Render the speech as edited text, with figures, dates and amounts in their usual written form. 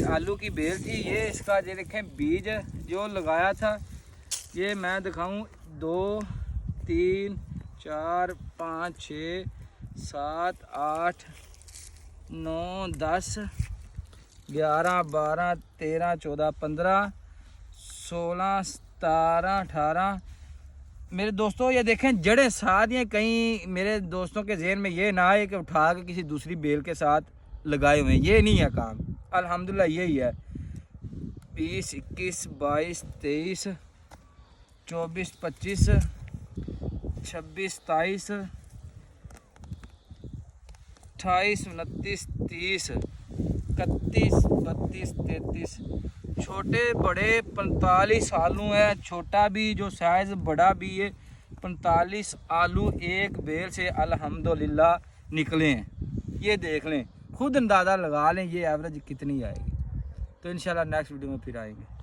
आलू की बेल थी। ये इसका ये देखें बीज जो लगाया था, ये मैं दिखाऊं 2 3 4 5 6 7 8 9 10 11 12 13 14 15 16 17 18। मेरे दोस्तों ये देखें जड़ें साथ हैं। कहीं मेरे दोस्तों के जहन में ये ना आए कि उठा के किसी दूसरी बेल के साथ लगाए हुए हैं, ये नहीं है काम। अल्हम्दुलिल्लाह यही है। 20 21 22 23 24 25 26 27 28 29 30 31 32 33। छोटे बड़े 45 आलू है, छोटा भी जो साइज़ बड़ा भी है। 45 आलू एक बेल से अल्हम्दुलिल्लाह निकले हैं। ये देख लें, खुद अंदाज़ा लगा लें ये एवरेज कितनी आएगी। तो इंशाल्लाह नेक्स्ट वीडियो में फिर आएंगे।